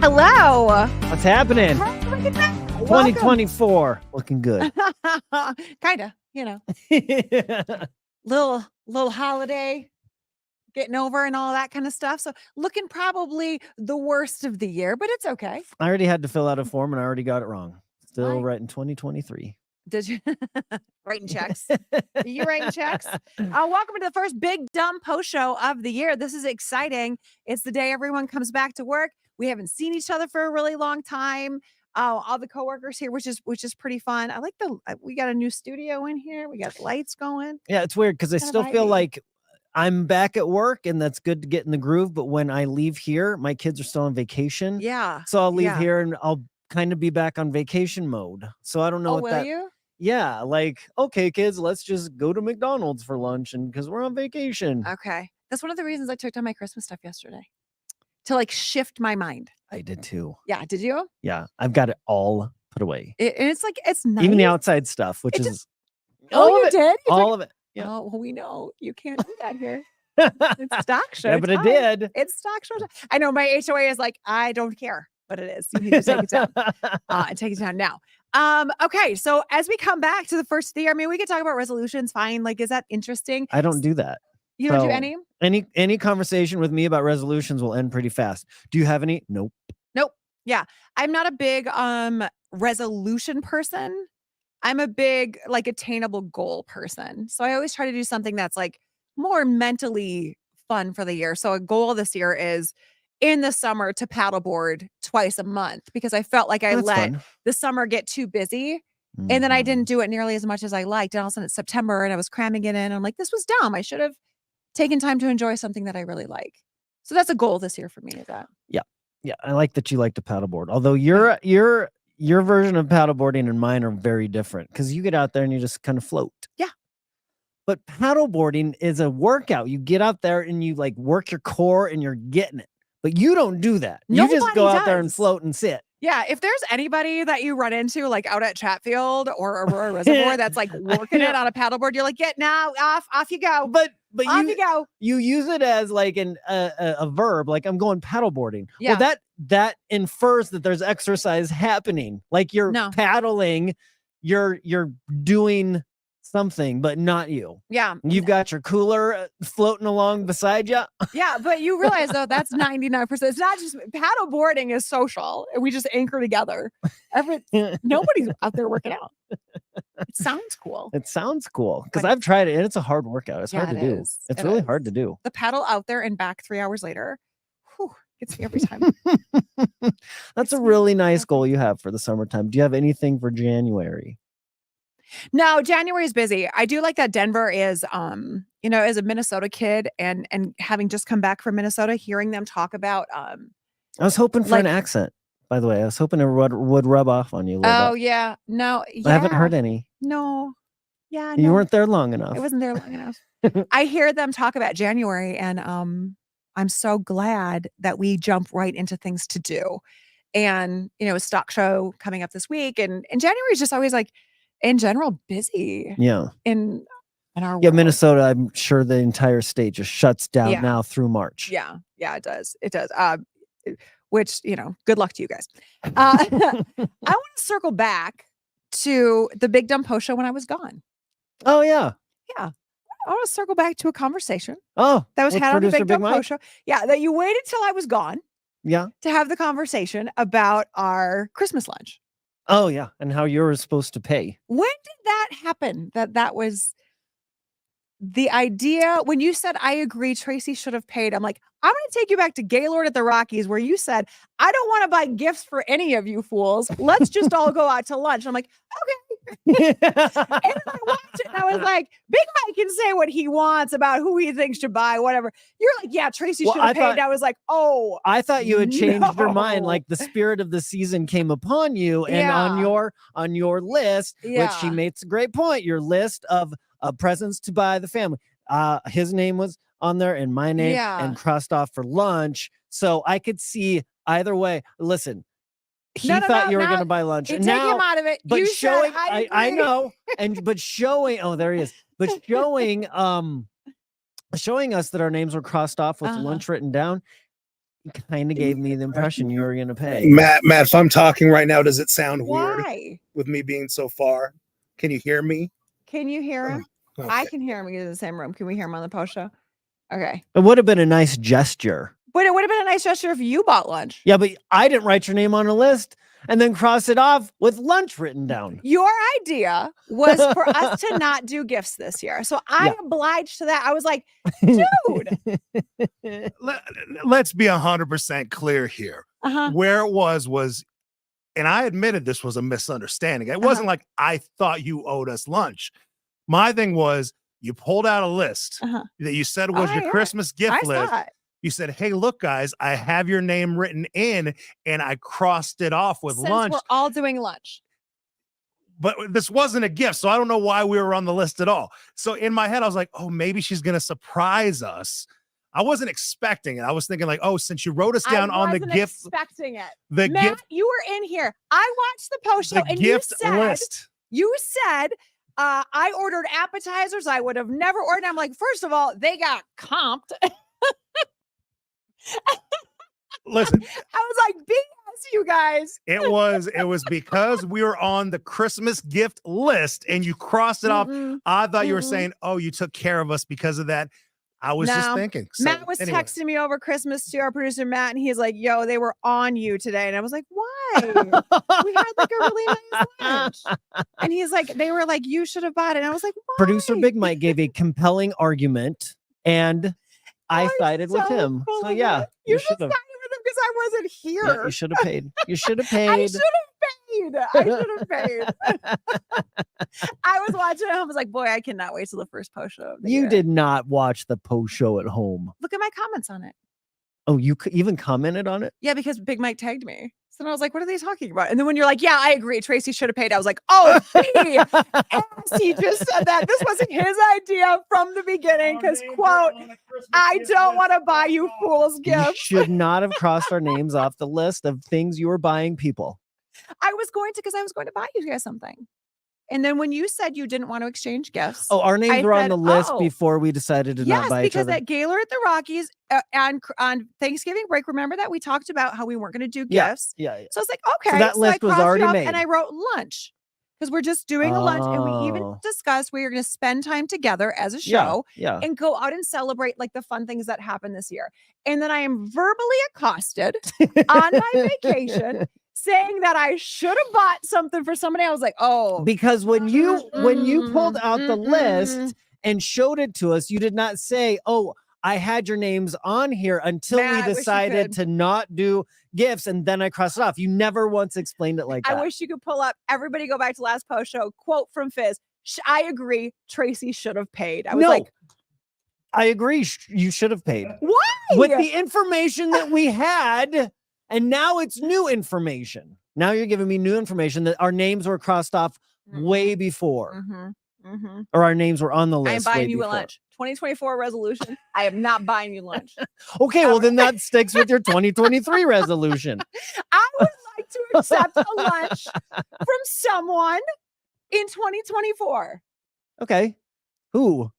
Hello. What's happening? Look at that. 2024. Looking good. Kinda, little holiday getting over and all that kind of stuff. So looking probably the worst of the year, but it's okay. I already had to fill out a form and I already got it wrong. Still Why? writing 2023. Did you writing checks? Are you writing checks? Welcome to the first big dumb post show of the year. This is exciting. It's the day everyone comes back to work. We haven't seen each other for a really long time. All the coworkers here, which is pretty fun. I like we got a new studio in here. We got lights going. Yeah, it's weird because I still feel like I'm back at work and that's good to get in the groove. But when I leave here, my kids are still on vacation. Yeah. So I'll leave here and I'll kind of be back on vacation mode. So I don't know will you? Yeah, like, okay, kids, let's just go to McDonald's for lunch and because we're on vacation. Okay. That's one of the reasons I took down my Christmas stuff yesterday. To like shift my mind. I did too. Yeah. Did you? Yeah. I've got it all put away. And it's like, it's nice. Even the outside stuff, which is all of it. Did? All of it. Yeah. Oh, well, we know you can't do that here. It's stock show. Yeah, but it did. It's stock show. I know my HOA is like, I don't care, but it is. You need to take it down. And take it down now. Okay. So as we come back to the first of the year, I mean, we could talk about resolutions. Fine. Like, is that interesting? I don't do that. You don't do any? Any conversation with me about resolutions will end pretty fast. Do you have any? Nope. Yeah. I'm not a big resolution person. I'm a big like attainable goal person. So I always try to do something that's like more mentally fun for the year. So a goal this year is in the summer to paddleboard twice a month because I felt like I let the summer get too busy. And then I didn't do it nearly as much as I liked. And all of a sudden it's September and I was cramming it in. And I'm like, this was dumb. I should have taken time to enjoy something that I really like. So that's a goal this year for me. Is that? Yeah. Yeah. I like that you like to paddleboard. Although your version of paddleboarding and mine are very different because you get out there and you just kind of float. Yeah. But paddleboarding is a workout. You get out there and you like work your core and you're getting it. But you don't do that. You just go out there and float and sit. Yeah, if there's anybody that you run into like out at Chatfield or Aurora Reservoir that's like working it on a paddleboard, you're like, get now, off you go. But off you go. You use it as like a verb, like I'm going paddleboarding. Yeah. Well, that infers that there's exercise happening. Like you're paddling, you're doing something, but not you. Yeah. You've got your cooler floating along beside you. Yeah, but you realize though that's 99%. It's not just paddleboarding is social and we just anchor together. Nobody's out there working out. It sounds cool. It sounds cool because I've tried it and it's a hard workout. It's hard to do. It's really hard to do. The paddle out there and back 3 hours later. Whew, gets me every time. That's a really nice goal you have for the summertime. Do you have anything for January? No, January is busy. I do like that Denver is, as a Minnesota kid and having just come back from Minnesota, hearing them talk about. I was hoping for an accent, by the way. I was hoping it would rub off on you a little bit. Yeah. No. Yeah. I haven't heard any. No. Yeah. You weren't there long enough. I wasn't there long enough. I hear them talk about January and I'm so glad that we jump right into things to do. And, a stock show coming up this week. And January is just always like, in general, busy. Yeah. In our world. Minnesota, I'm sure the entire state just shuts down now through March. Yeah. Yeah, it does. It does. Which, good luck to you guys. I want to circle back to the Big Dumb Post show when I was gone. Oh, yeah. Yeah. I want to circle back to a conversation. Oh, that was had on the Big Dumb Post show. Yeah. That you waited till I was gone. Yeah. To have the conversation about our Christmas lunch. Oh, yeah. And how you were supposed to pay. When did that happen? That was the idea. When you said, I agree, Tracy should have paid. I'm like, I'm going to take you back to Gaylord at the Rockies where you said, I don't want to buy gifts for any of you fools. Let's just all go out to lunch. I'm like, okay. And I watched it and I was like, Big Mike can say what he wants about who he thinks should buy, whatever. You're like, yeah, Tracy should have paid. I was like, oh. I thought you had changed your mind. Like the spirit of the season came upon you and on your list, which she makes a great point, your list of presents to buy the family. His name was on there and my name and crossed off for lunch. So I could see either way. Listen, he thought you were going to buy lunch. And now, take him out of it. But showing, I know. But showing, oh, there he is. But showing us that our names were crossed off with lunch written down. kind of gave me the impression you were going to pay. Matt, if I'm talking right now, does it sound weird Why? with me being so far? Can you hear me? Can you hear him? Okay. I can hear him. He's in the same room. Can we hear him on the post show? Okay. It would have been a nice gesture. But it would have been a nice gesture if you bought lunch. Yeah, but I didn't write your name on a list and then cross it off with lunch written down. Your idea was for us to not do gifts this year. So I obliged to that. I was like, dude. Let's be 100% clear here. Where it was, and I admitted this was a misunderstanding. It wasn't like I thought you owed us lunch. My thing was, you pulled out a list that you said was your Christmas gift list. You said, hey, look, guys, I have your name written in, and I crossed it off with lunch. We're all doing lunch. But this wasn't a gift, so I don't know why we were on the list at all. So in my head, I was like, oh, maybe she's going to surprise us. I wasn't expecting it. I was thinking like, oh, since you wrote us down on the gift. Expecting it. The Matt, gift, you were in here. I watched the post show, and gift list. You said, I ordered appetizers I would have never ordered. I'm like, first of all, they got comped. Listen, I was like, BS, you guys. It was because we were on the Christmas gift list and you crossed it off. I thought you were saying, oh, you took care of us because of that. I was just thinking. So, Matt was texting me over Christmas to our producer, Matt, and he's like, yo, they were on you today. And I was like, why? We had like a really nice lunch. And he's like, they were like, you should have bought it. And I was like, why? Producer Big Mike gave a compelling argument, and I sided with him. So yeah, you should have sided with him because I wasn't here. Yeah, you should have paid. You should have paid. I should have paid. I was watching it. I was like, boy, I cannot wait till the first post show. You did not watch the post show at home. Look at my comments on it. Oh, you even commented on it? Yeah, because Big Mike tagged me. So I was like, what are they talking about? And then when you're like, yeah, I agree, Tracy should have paid, I was like, oh, he just said that. This wasn't his idea from the beginning because, quote, I don't want to buy you fools gifts. You should not have crossed our names off the list of things you were buying people. I was going to, because I was going to buy you guys something. And then when you said you didn't want to exchange gifts. Oh, our names were on the list before we decided to not buy each other. Yes, because at Gaylor at the Rockies on Thanksgiving break, remember that we talked about how we weren't going to do gifts? Yeah. So I was like, okay. So that list was already made. And I wrote lunch because we're just doing a lunch. And we even discussed we are going to spend time together as a show and go out and celebrate like the fun things that happened this year. And then I am verbally accosted on my vacation saying that I should have bought something for somebody. I was like, oh, because when you pulled out the list and showed it to us, you did not say, oh, I had your names on here until we decided to not do gifts, and then I crossed it off. You never once explained it like that. I wish you could pull up. Everybody go back to last post show. Quote from Fizz. I agree. Tracy should have paid. I was like, I agree. You should have paid. Why? With the information that we had. And now it's new information. Now you're giving me new information that our names were crossed off way before. Or our names were on the list. I'm buying you a lunch. 2024 resolution. I am not buying you lunch. Okay, well then that sticks with your 2023 resolution. I would like to accept a lunch from someone in 2024. Okay. Who?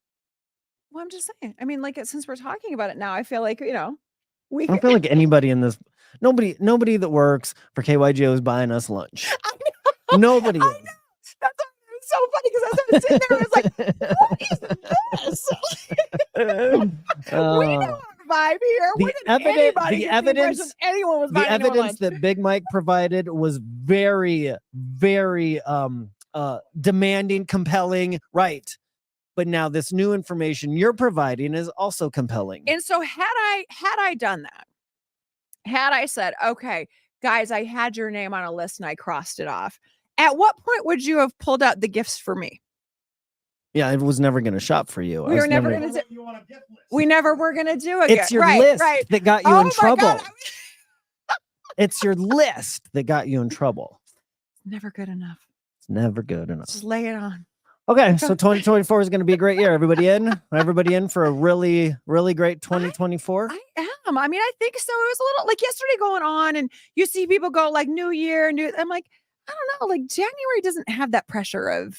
Well, I'm just saying. I mean, like, since we're talking about it now, I feel like, I don't feel like anybody in this. Nobody that works for KYGO is buying us lunch. I know. Nobody. I know. That's so funny because as I was sitting there, I was like, what is this? We know our vibe here. The evidence that Big Mike provided was very, very demanding, compelling, right? But now this new information you're providing is also compelling. And so had I done that, had I said, okay, guys, I had your name on a list and I crossed it off, at what point would you have pulled out the gifts for me? Yeah, it was never going to shop for you. We were never going to do. We never were going to do it. It's your list that got you in trouble. It's your list that got you in trouble. Never good enough. It's never good enough. Just lay it on. Okay, so 2024 is going to be a great year. Everybody in for a really, really great 2024? I am. I mean, I think so. It was a little like yesterday going on and you see people go like New Year, I'm like, I don't know, like January doesn't have that pressure of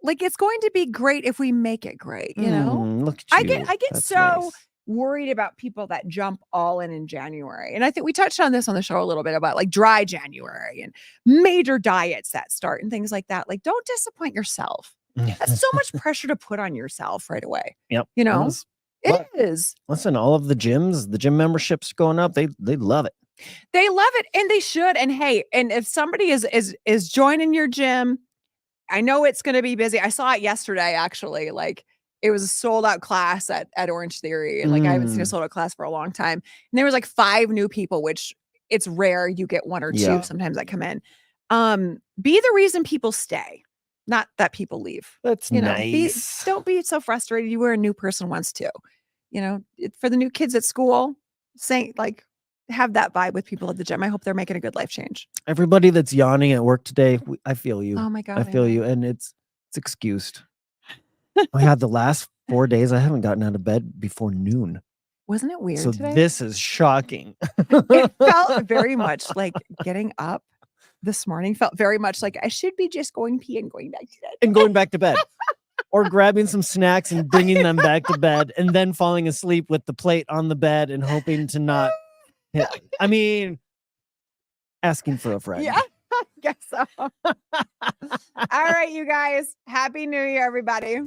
like, it's going to be great if we make it great, you know? Look at you. I get That's so nice. worried about people that jump all in January. And I think we touched on this on the show a little bit about like dry January and major diets that start and things like that. Like, don't disappoint yourself. That's so much pressure to put on yourself right away. Yep. You know, it is. Listen, all of the gym memberships going up. They love it. They love it, and they should. And hey, and if somebody is joining your gym, I know it's going to be busy. I saw it yesterday, actually. Like, it was a sold out class at Orange Theory. And like, I haven't seen a sold out class for a long time. And there was like 5 new people, which it's rare. You get 1 or 2 sometimes that come in. Be the reason people stay, not that people leave. That's nice. Don't be so frustrated. You were a new person once too. You know, for the new kids at school, saying like, have that vibe with people at the gym. I hope they're making a good life change. Everybody that's yawning at work today, I feel you. Oh my God. I feel you. And it's excused. I had the last 4 days, I haven't gotten out of bed before noon. Wasn't it weird so today? This is shocking. It felt very much like getting up this morning felt very much like I should be just going pee and going back to bed. And going back to bed. Or grabbing some snacks and bringing them back to bed and then falling asleep with the plate on the bed and hoping to not hit. I mean, asking for a friend. Yeah, I guess so. All right, you guys. Happy New Year, everybody.